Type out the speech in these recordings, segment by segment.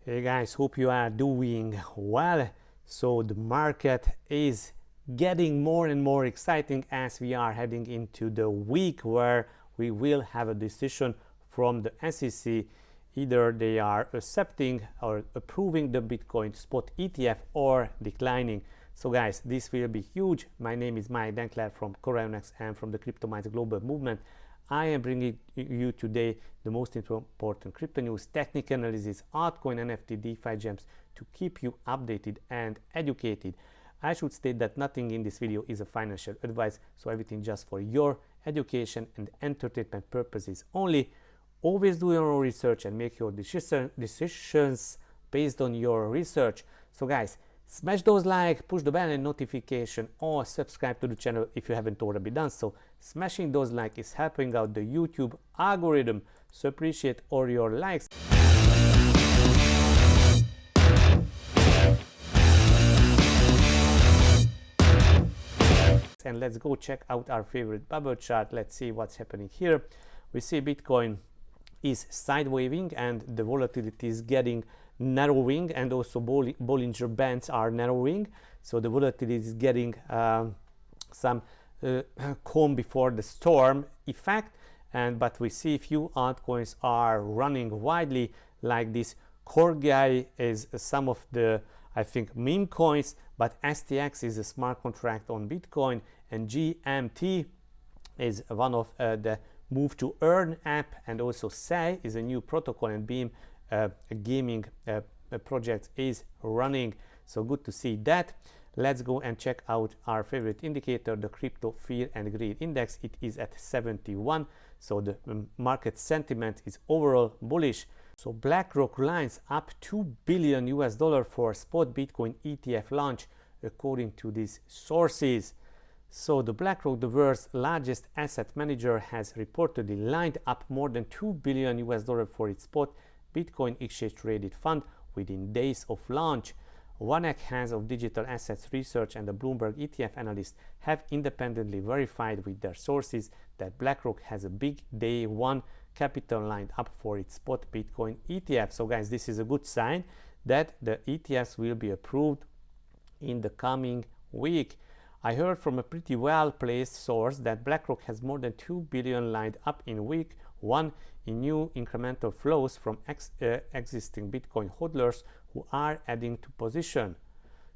Hey guys, hope you are doing well. So the market is getting more and more exciting as we are heading into the week where we will have a decision from the SEC. Either they are accepting or approving the Bitcoin spot ETF or declining. So guys, this will be huge. My name is Mike Denkler from CorionX and from the CryptoMinds Global movement. I am bringing you today the most important crypto news, technical analysis, altcoin, NFT, DeFi gems to keep you updated and educated. I should state that nothing in this video is a financial advice, so everything just for your education and entertainment purposes only. Always do your own research and make your decisions based on your research. So guys, smash those like, push the bell and notification, or subscribe to the channel if you haven't already done so. Smashing those likes is helping out the YouTube algorithm, so appreciate all your likes. And let's go check out our favorite bubble chart. Let's see what's happening here. We see Bitcoin is sidewaving and the volatility is getting narrowing, and also Bollinger Bands are narrowing, so the volatility is getting some calm before the storm effect. But we see few altcoins are running widely, like this CORX is some of the, I think, meme coins, but STX is a smart contract on Bitcoin, and GMT is one of the move to earn app, and also SAI is a new protocol, and Beam a gaming project is running. So good to see that. Let's go and check out our favorite indicator, the crypto fear and greed index. It is at 71, so the market sentiment is overall bullish. So BlackRock lines up $2 billion for spot Bitcoin ETF launch, according to these sources. So the BlackRock, the world's largest asset manager, has reportedly lined up more than $2 billion for its spot Bitcoin exchange traded fund within days of launch. One Hands of Digital Assets Research and the Bloomberg ETF analyst have independently verified with their sources that BlackRock has a big day one capital lined up for its spot Bitcoin ETF. So guys, this is a good sign that the ETFs will be approved in the coming week. I heard from a pretty well-placed source that BlackRock has more than $2 billion lined up in week one in new incremental flows from existing Bitcoin hodlers who are adding to position.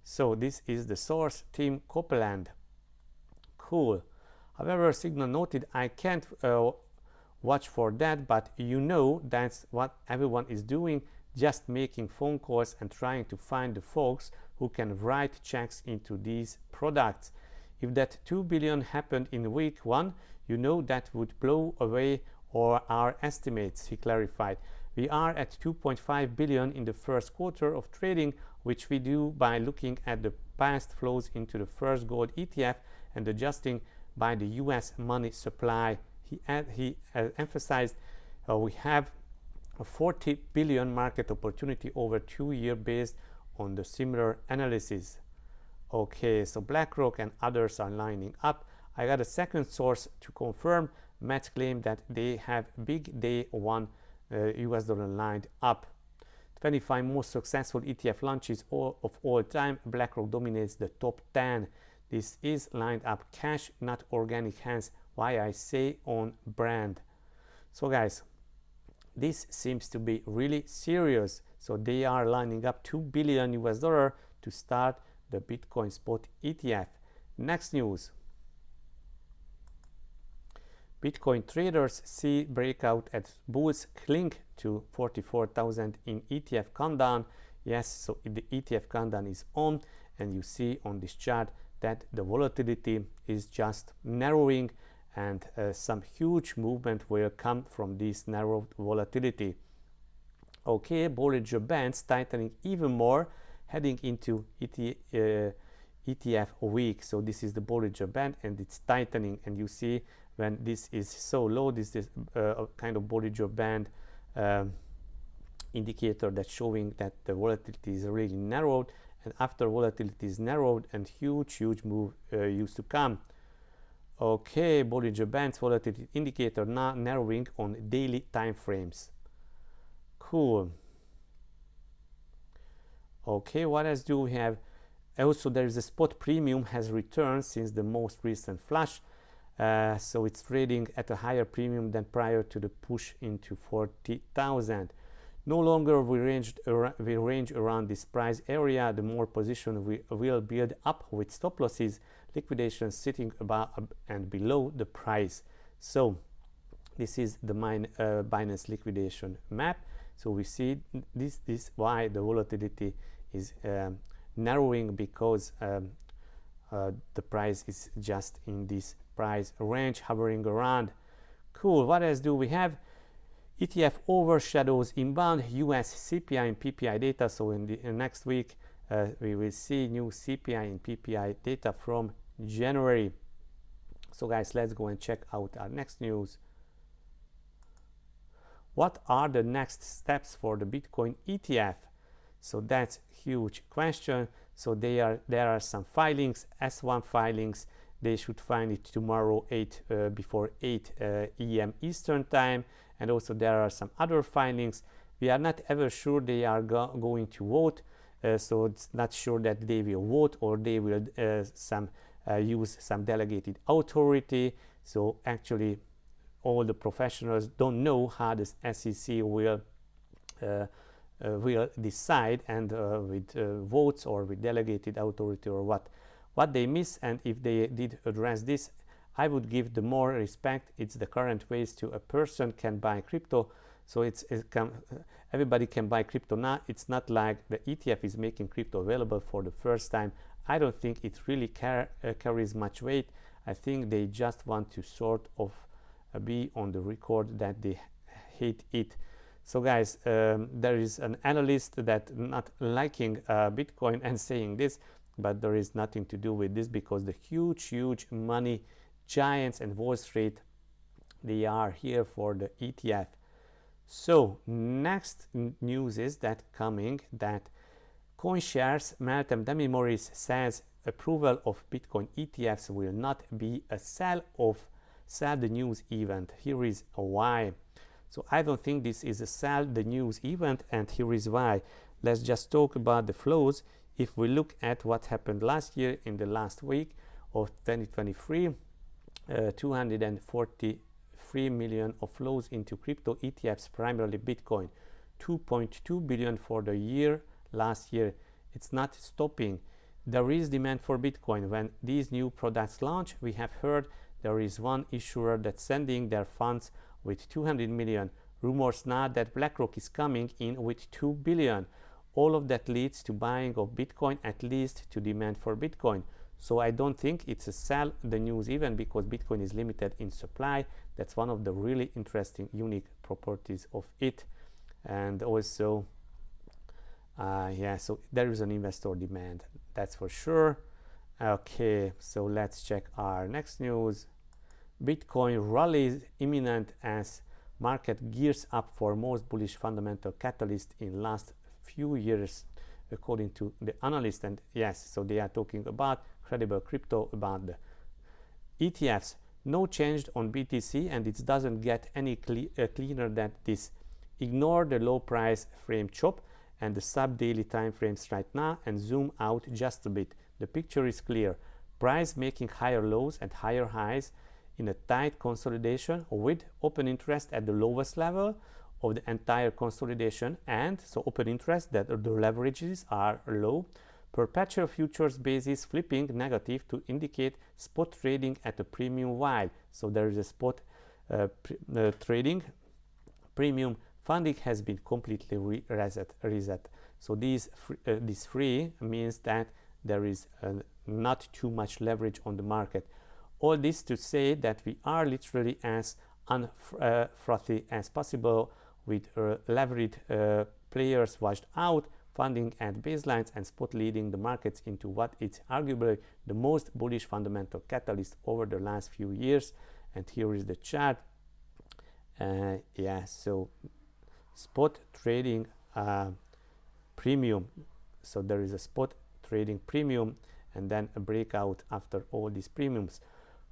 So this is the source, Tim Copeland. Cool. However, Signal noted, I can't watch for that, but you know that's what everyone is doing, just making phone calls and trying to find the folks who can write checks into these products. If that 2 billion happened in week one, you know that would blow away all our estimates, he clarified. We are at 2.5 billion in the first quarter of trading, which we do by looking at the past flows into the first gold ETF and adjusting by the US money supply. He emphasized we have a 40 billion market opportunity over 2 years based on the similar analysis. Okay, so BlackRock and others are lining up. I got a second source to confirm. Matt claimed that they have big day one US dollar lined up. 25 most successful ETF launches of all time. BlackRock dominates the top 10. This is lined up cash, not organic, hence why I say on brand. So guys, this seems to be really serious. So they are lining up $2 billion to start the Bitcoin spot ETF. Next news. Bitcoin traders see breakout at bulls cling to 44,000 in ETF countdown. Yes, so the ETF countdown is on, and you see on this chart that the volatility is just narrowing, and some huge movement will come from this narrowed volatility. Okay, Bollinger Bands tightening even more, heading into ETF week. So this is the Bollinger Band and it's tightening, and you see when this is so low, this is a kind of Bollinger Band indicator that's showing that the volatility is really narrowed, and after volatility is narrowed and huge move used to come. Okay, Bollinger Bands volatility indicator now narrowing on daily time frames. Cool. Okay, what else do we have? Also, there is a spot premium has returned since the most recent flush. So it's trading at a higher premium than prior to the push into 40,000. No longer we range around this price area. The more position we will build up with stop losses, liquidation sitting above and below the price. So this is the Binance liquidation map. So we see this why the volatility is narrowing, because the price is just in this price range, hovering around. Cool. What else do we have? ETF overshadows inbound US CPI and PPI data. So in the next week we will see new CPI and PPI data from January. So guys, let's go and check out our next news. What are the next steps for the Bitcoin ETF? So that's huge question. So there are some filings, S1 filings. They should find it tomorrow before 8 EM Eastern time. And also there are some other filings. We are not ever sure they are going to vote. So it's not sure that they will vote, or they will use some delegated authority. So actually all the professionals don't know how the SEC will decide, and with votes or with delegated authority, or what they miss. And if they did address this, I would give the more respect. It's the current ways to a person can buy crypto. So everybody can buy crypto now. It's not like the ETF is making crypto available for the first time. I don't think it really carries much weight. I think they just want to sort of be on the record that they hate it. So guys, there is an analyst that not liking Bitcoin and saying this, but there is nothing to do with this, because the huge money giants and Wall Street, they are here for the ETF. So next news is that CoinShares Meltem Demirors says approval of Bitcoin ETFs will not be a sell the news event. Here is why. So I don't think this is a sell the news event, and here is why. Let's just talk about the flows. If we look at what happened last year, in the last week of 2023, 243 million of flows into crypto ETFs, primarily Bitcoin. 2.2 billion for the year last year. It's not stopping. There is demand for Bitcoin. When these new products launch, we have heard there is one issuer that's sending their funds with 200 million. Rumors now that BlackRock is coming in with 2 billion. All of that leads to buying of Bitcoin, at least to demand for Bitcoin. So I don't think it's a sell the news event, because Bitcoin is limited in supply. That's one of the really interesting, unique properties of it. And also, so there is an investor demand, that's for sure. Okay, so let's check our next news. Bitcoin rallies imminent as market gears up for most bullish fundamental catalyst in last few years, according to the analyst. And yes, so they are talking about credible crypto, about the ETFs. No change on BTC, and it doesn't get any cleaner than this. Ignore the low price frame chop and the sub-daily time frames right now, and zoom out just a bit. The picture is clear. Price making higher lows and higher highs in a tight consolidation, with open interest at the lowest level of the entire consolidation, and so open interest that the leverages are low. Perpetual futures basis flipping negative to indicate spot trading at a premium while. So there is a spot trading premium. Funding has been completely reset. So this free means that there is not too much leverage on the market. All this to say that we are literally as unfrothy as possible, with leveraged players washed out, funding at baselines, and spot leading the markets into what is arguably the most bullish fundamental catalyst over the last few years. And here is the chart. So spot trading premium. So there is a spot trading premium, and then a breakout after all these premiums.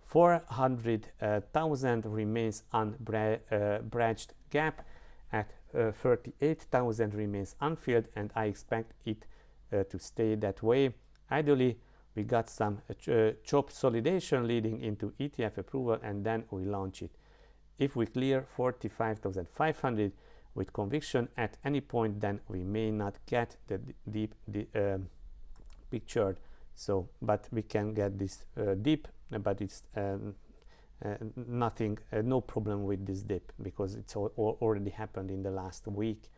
400,000 remains unbridged gap. At 38,000 remains unfilled, and I expect it to stay that way. Ideally, we got some chop solidation leading into ETF approval, and then we launch it. If we clear 45,500 with conviction at any point, then we may not get the deep pictured. So, but we can get this dip, but it's nothing, no problem with this dip, because it's already happened in the last week.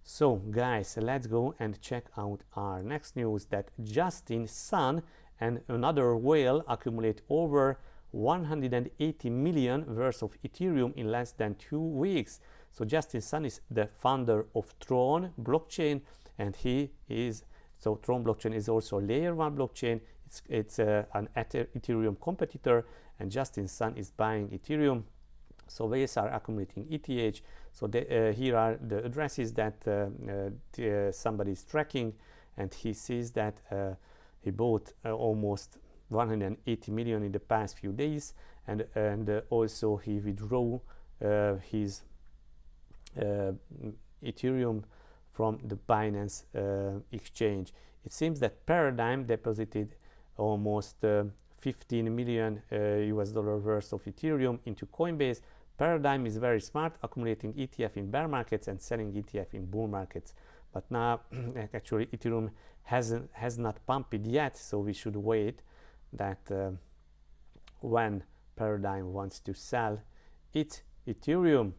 So guys, let's go and check out our next news, that Justin Sun and another whale accumulate over 180 million worth of Ethereum in less than 2 weeks. So Justin Sun is the founder of Tron blockchain, and he is, so Tron blockchain is also layer 1 blockchain. It's an Ethereum competitor, and Justin Sun is buying Ethereum. So whales are accumulating ETH. So here are the addresses that somebody is tracking, and he sees that he bought almost 180 million in the past few days, and also he withdrew his Ethereum from the Binance exchange. It seems that Paradigm deposited almost 15 million US dollar worth of Ethereum into Coinbase. Paradigm is very smart, accumulating ETF in bear markets and selling ETF in bull markets. But now actually Ethereum has not pumped it yet, so we should wait that when Paradigm wants to sell its Ethereum.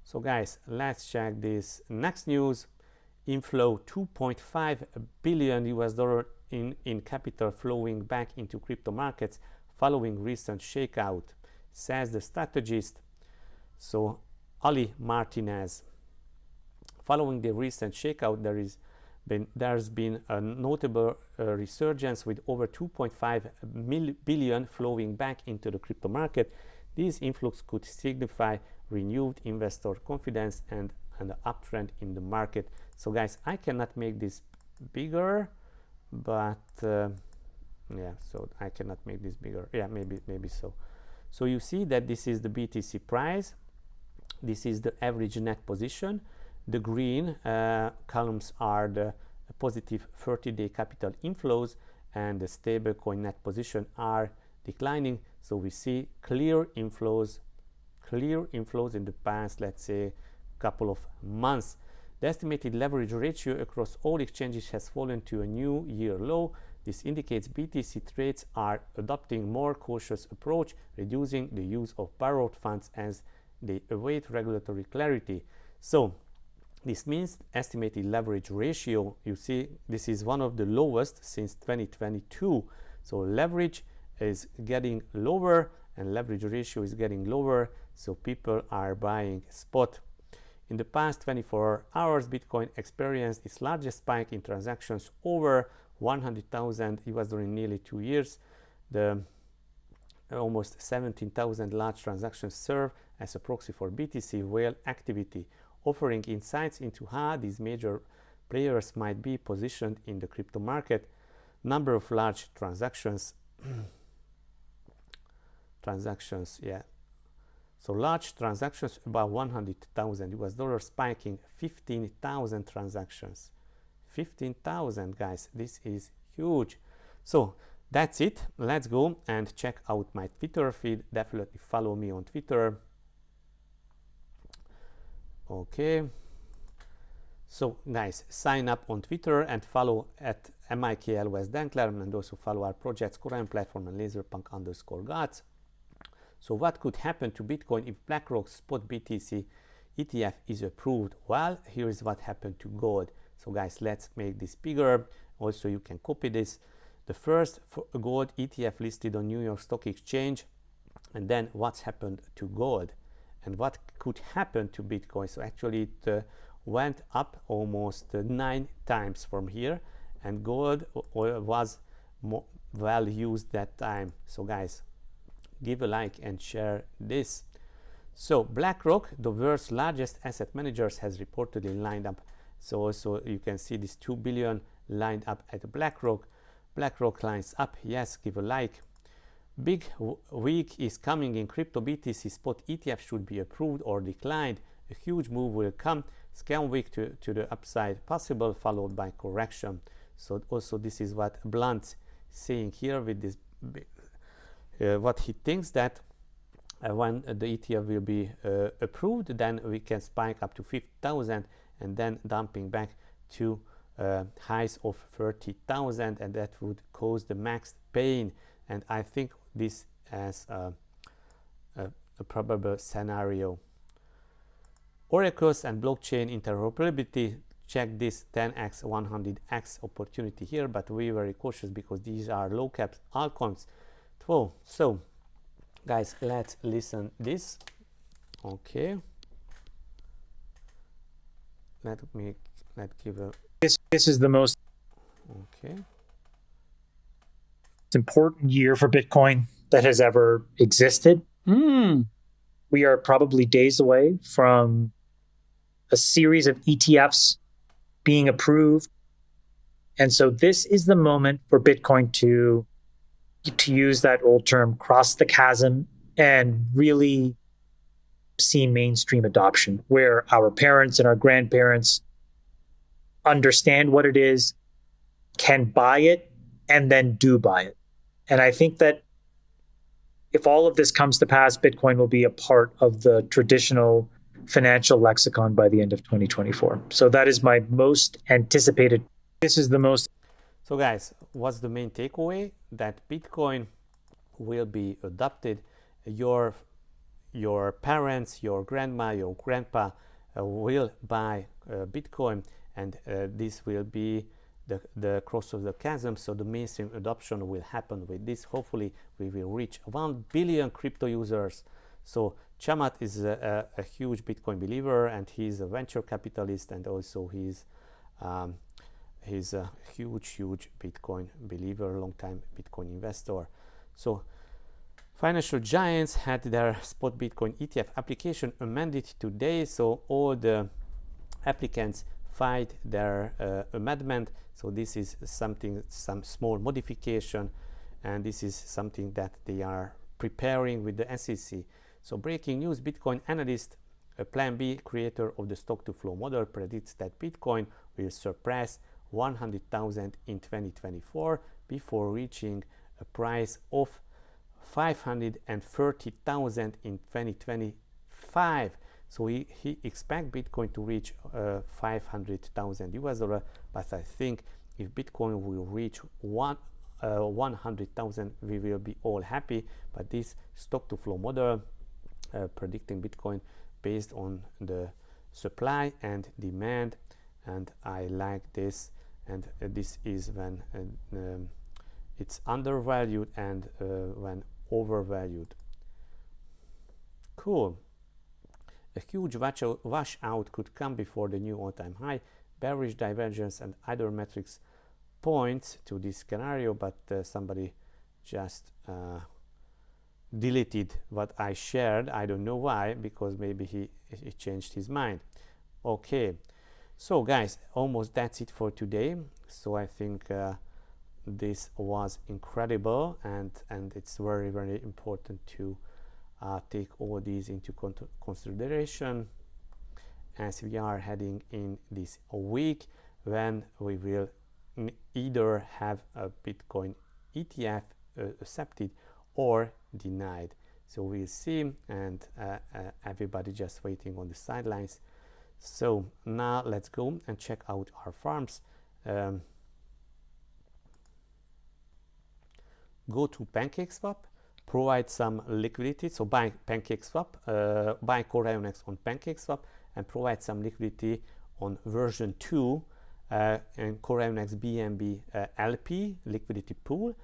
So guys, let's check this next news. Inflow 2.5 billion US dollar in capital flowing back into crypto markets following recent shakeout, says the strategist. So Ali Martinez. Following the recent shakeout, there's been a notable resurgence with over 2.5 billion flowing back into the crypto market. These influx could signify renewed investor confidence and an uptrend in the market. So guys, I cannot make this bigger, but yeah, so I cannot make this bigger. Yeah, maybe so. So you see that this is the BTC price. This is the average net position. The green columns are the positive 30-day capital inflows, and the stablecoin net position are declining. So we see clear inflows in the past, let's say, couple of months. The estimated leverage ratio across all exchanges has fallen to a new year low. This indicates BTC trades are adopting more cautious approach, reducing the use of borrowed funds as they await regulatory clarity. So this means estimated leverage ratio, you see, this is one of the lowest since 2022. So leverage is getting lower and leverage ratio is getting lower, so people are buying spot. In the past 24 hours, Bitcoin experienced its largest spike in transactions, over 100,000 US dollar in nearly 2 years. The almost 17,000 large transactions serve as a proxy for BTC whale activity, offering insights into how these major players might be positioned in the crypto market. Number of large transactions yeah, so large transactions about 100,000 US dollars, spiking 15,000 transactions. 15,000 guys, this is huge. So that's it. Let's go and check out my Twitter feed. Definitely follow me on Twitter. Okay, so guys, sign up on Twitter and follow at MIKLWestDankler, and also follow our projects CorionX platform and laserpunk_gods. So what could happen to Bitcoin if BlackRock's spot BTC ETF is approved? Well, here is what happened to gold. So guys, let's make this bigger. Also, you can copy this. The first gold ETF listed on New York Stock Exchange, and then what's happened to gold and what could happen to Bitcoin. So actually it went up almost 9 times from here, and gold was more well used that time. So guys, give a like and share this. So BlackRock, the world's largest asset managers, has reportedly lined up. So also you can see this 2 billion lined up at BlackRock. BlackRock lines up. Yes, give a like. Big week is coming in crypto. BTC spot ETF should be approved or declined. A huge move will come. Scam week to the upside possible, followed by correction. So also this is what Blunt's saying here with this, what he thinks that when the ETF will be approved, then we can spike up to 50,000 and then dumping back to highs of 30,000, and that would cause the max pain. And I think this as a probable scenario. Oracles and blockchain interoperability, check this 10x 100x opportunity here, but we were very cautious because these are low cap altcoins. So guys, let's listen this. Okay, let's give a this is the most important year for Bitcoin that has ever existed. We are probably days away from a series of ETFs being approved. And so this is the moment for Bitcoin to use that old term, cross the chasm, and really see mainstream adoption, where our parents and our grandparents understand what it is, can buy it, and then do buy it. And I think that if all of this comes to pass, Bitcoin will be a part of the traditional financial lexicon by the end of 2024. So that is my most anticipated. This is the most. So guys, what's the main takeaway? That Bitcoin will be adopted. Your parents, your grandma, your grandpa will buy Bitcoin, and this will be the cross of the chasm. So the mainstream adoption will happen with this. Hopefully we will reach 1 billion crypto users. So Chamath is a huge Bitcoin believer, and he's a venture capitalist, and also he's a huge Bitcoin believer, long-time Bitcoin investor. So financial giants had their spot Bitcoin ETF application amended today. So all the applicants filed their amendment. So this is some small modification, and this is something that they are preparing with the SEC. So breaking news, Bitcoin analyst Plan B, creator of the stock-to-flow model, predicts that Bitcoin will surpass 100,000 in 2024 before reaching a price of 530,000 in 2025. So he expects Bitcoin to reach 500,000 US dollar, but I think if Bitcoin will reach 100,000, we will be all happy. But this stock-to-flow model predicting Bitcoin based on the supply and demand, and I like this. And this is when it's undervalued and when overvalued. Cool. A huge washout could come before the new all-time high. Bearish divergence and other metrics points to this scenario, but somebody just deleted what I shared. I don't know why, because maybe he changed his mind. Okay, so guys, almost that's it for today. So I think this was incredible, and it's very important to take all these into consideration as we are heading in this week when we will either have a Bitcoin ETF accepted or denied. So we'll see, and everybody just waiting on the sidelines. So now let's go and check out our farms. Go to PancakeSwap, provide some liquidity. So buy PancakeSwap, buy CorionX on PancakeSwap, and provide some liquidity on version 2 and CorionX BNB LP liquidity pool.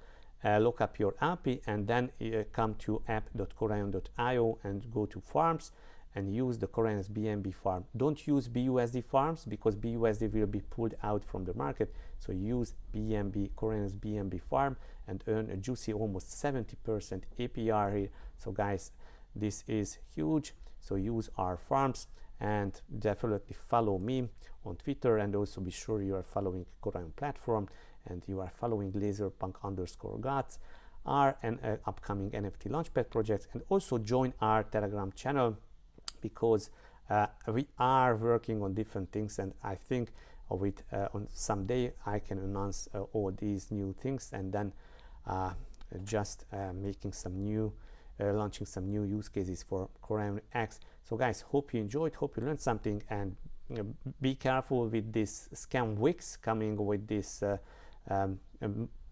Look up your LP, and then come to app.corion.io and go to farms and use the CorionX BNB farm. Don't use BUSD farms, because BUSD will be pulled out from the market. So use BNB, CorionX BNB farm, and earn a juicy almost 70% APR here. So guys, this is huge. So use our farms, and definitely follow me on Twitter, and also be sure you are following Corion platform, and you are following laserpunk_gods, our upcoming NFT launchpad projects, and also join our Telegram channel, because we are working on different things, and I think with on some day I can announce all these new things, and then just making some new launching some new use cases for CorionX. So guys, hope you enjoyed, hope you learned something, and be careful with this scam Wix coming with this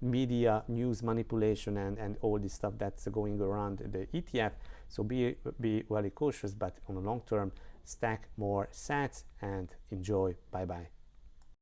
media news manipulation and all this stuff that's going around the ETF. So be very cautious, but on the long term, stack more sats and enjoy. Bye bye.